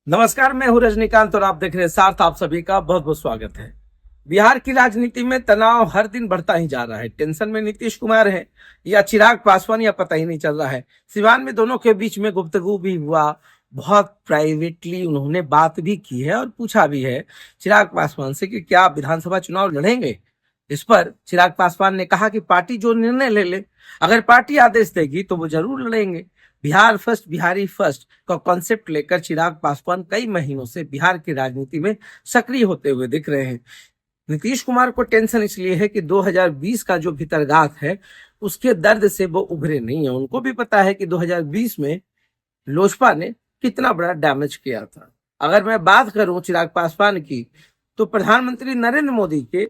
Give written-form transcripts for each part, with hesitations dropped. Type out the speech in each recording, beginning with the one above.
नमस्कार, मैं हूं रजनीकांत और आप देख रहे हैं सार्थ। आप सभी का बहुत बहुत स्वागत है। बिहार की राजनीति में तनाव हर दिन बढ़ता ही जा रहा है। टेंशन में नीतीश कुमार है या चिराग पासवान, या पता ही नहीं चल रहा है। सिवान में दोनों के बीच में गुफ्तगू भी हुआ, बहुत प्राइवेटली उन्होंने बात भी की है और पूछा भी है चिराग पासवान से कि क्या आप विधानसभा चुनाव लड़ेंगे। इस पर चिराग पासवान ने कहा कि पार्टी जो निर्णय ले ले, अगर पार्टी आदेश देगी तो वो जरूर लड़ेंगे। बिहार फर्स्ट, बिहारी फर्स्ट का कॉन्सेप्ट लेकर चिराग पासवान कई महीनों से बिहार की राजनीति में सक्रिय होते हुए दिख रहे हैं। नीतीश कुमार को टेंशन इसलिए है कि 2020 का जो भीतरगात है उसके दर्द से वो उभरे नहीं है। उनको भी पता है कि 2020 में लोजपा ने कितना बड़ा डैमेज किया था। अगर मैं बात करूं चिराग पासवान की, तो प्रधानमंत्री नरेंद्र मोदी के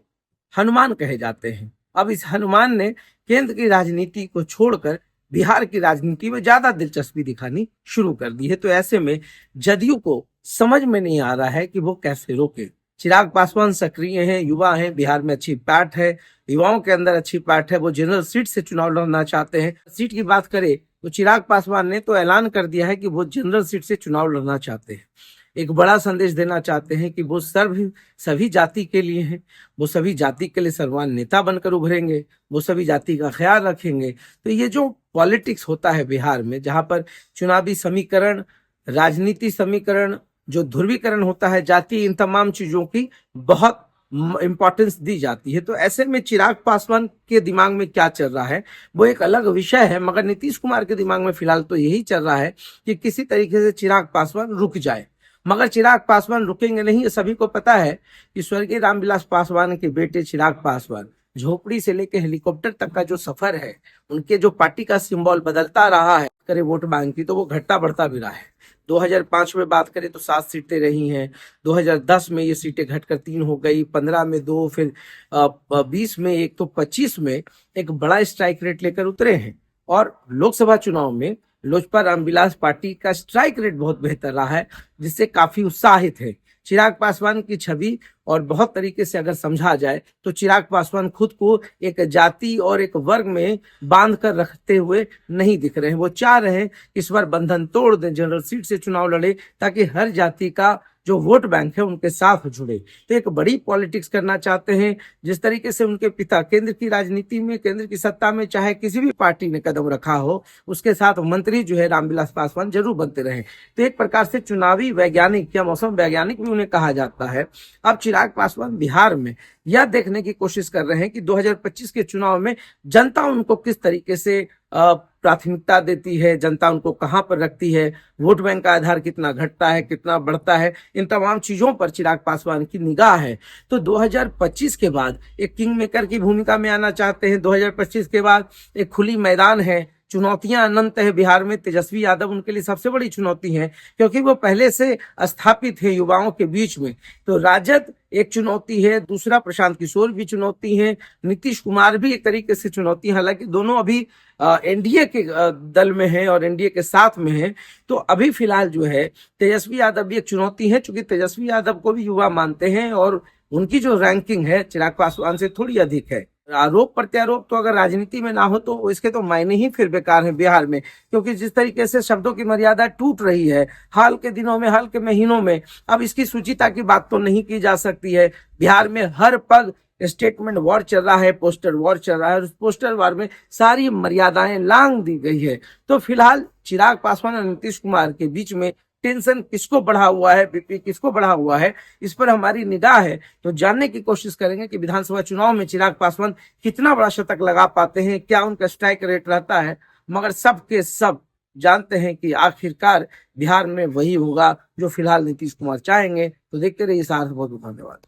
हनुमान कहे जाते हैं। अब इस हनुमान ने केंद्र की राजनीति को छोड़कर बिहार की राजनीति में ज्यादा दिलचस्पी दिखानी शुरू कर दी है। तो ऐसे में जदयू को समझ में नहीं आ रहा है कि वो कैसे रोके। चिराग पासवान सक्रिय हैं, युवा हैं, बिहार में अच्छी पैठ है, युवाओं के अंदर अच्छी पैठ है। वो जनरल सीट से चुनाव लड़ना चाहते हैं। सीट की बात करें तो चिराग पासवान ने तो ऐलान कर दिया है कि वो जनरल सीट से चुनाव लड़ना चाहते हैं। एक बड़ा संदेश देना चाहते हैं कि वो सभी जाति के लिए हैं। वो सभी जाति के लिए सर्वमान्य नेता बनकर उभरेंगे। वो सभी जाति का ख्याल रखेंगे। तो ये जो पॉलिटिक्स होता है बिहार में, जहां पर चुनावी समीकरण, राजनीति समीकरण, जो ध्रुवीकरण होता है जाति, इन तमाम चीजों की बहुत इंपॉर्टेंस दी जाती है। तो ऐसे में चिराग पासवान के दिमाग में क्या चल रहा है वो एक अलग विषय है, मगर नीतीश कुमार के दिमाग में फिलहाल तो यही चल रहा है कि किसी तरीके से चिराग पासवान रुक जाए। मगर चिराग पासवान रुकेंगे नहीं, ये सभी को पता है कि स्वर्गीय रामविलास पासवान के बेटे चिराग पासवान झोपड़ी से लेकर हेलीकॉप्टर तक का जो सफर है, उनके जो पार्टी का सिंबल बदलता रहा है करे वोट बैंक की, तो वो घटता बढ़ता भी रहा है। 2005 में बात करें तो 7 सीटें रही हैं। 2010 में ये सीटें घटकर 3 हो गई, 15 में 2, फिर 20 में 1, तो 25 में एक बड़ा स्ट्राइक रेट लेकर उतरे हैं। और लोकसभा चुनाव में लोजपा रामविलास पार्टी का स्ट्राइक रेट बहुत बेहतर रहा है, जिससे काफी उत्साहित है। चिराग पासवान की छवि और बहुत तरीके से अगर समझा जाए तो चिराग पासवान खुद को एक जाति और एक वर्ग में बांध कर रखते हुए नहीं दिख रहे हैं। वो चाह रहे हैं इस बार बंधन तोड़ दें, जनरल सीट से चुनाव लड़े, ताकि हर जाति का जो वोट बैंक है उनके साथ जुड़े। तो एक बड़ी पॉलिटिक्स करना चाहते हैं। जिस तरीके से उनके पिता केंद्र की राजनीति में, केंद्र की सत्ता में चाहे किसी भी पार्टी ने कदम रखा हो, उसके साथ मंत्री जो है रामविलास पासवान जरूर बनते रहे। तो एक प्रकार से चुनावी वैज्ञानिक या मौसम वैज्ञानिक भी उन्हें कहा जाता है। अब चिराग पासवान बिहार में यह देखने की कोशिश कर रहे हैं कि 2025 के चुनाव में जनता उनको किस तरीके से प्राथमिकता देती है, जनता उनको कहां पर रखती है, वोट बैंक का आधार कितना घटता है, कितना बढ़ता है, इन तमाम चीजों पर चिराग पासवान की निगाह है। तो 2025 के बाद एक किंग मेकर की भूमिका में आना चाहते हैं। 2025 के बाद एक खुली मैदान है, चुनौतियां अनंत है बिहार में। तेजस्वी यादव उनके लिए सबसे बड़ी चुनौती है, क्योंकि वो पहले से स्थापित है युवाओं के बीच में। तो राजद एक चुनौती है, दूसरा प्रशांत किशोर भी चुनौती है, नीतीश कुमार भी एक तरीके से चुनौती है। हालांकि दोनों अभी एनडीए के दल में हैं और एनडीए के साथ में हैं। तो अभी फिलहाल जो है तेजस्वी यादव भी एक चुनौती है, क्योंकि तेजस्वी यादव को भी युवा मानते हैं और उनकी जो रैंकिंग है चिराग पासवान से थोड़ी अधिक है। आरोप प्रत्यारोप तो अगर राजनीति में ना हो तो इसके तो मायने ही फिर बेकार हैं बिहार में, क्योंकि जिस तरीके से शब्दों की मर्यादा टूट रही है हाल के दिनों में, हाल के महीनों में, अब इसकी सूचिता की बात तो नहीं की जा सकती है। बिहार में हर पग स्टेटमेंट वॉर चल रहा है, पोस्टर वॉर चल रहा है, और उस पोस्टर वॉर में सारी मर्यादाएं लांघ दी गई है। तो फिलहाल चिराग पासवान और नीतीश कुमार के बीच में टेंशन किसको बढ़ा हुआ है, बीपी किसको बढ़ा हुआ है, इस पर हमारी निगाह है। तो जानने की कोशिश करेंगे कि विधानसभा चुनाव में चिराग पासवान कितना बड़ा शतक लगा पाते हैं, क्या उनका स्ट्राइक रेट रहता है। मगर सब के सब जानते हैं कि आखिरकार बिहार में वही होगा जो फिलहाल नीतीश कुमार चाहेंगे। तो देखते रहिए साथ। बहुत बहुत धन्यवाद।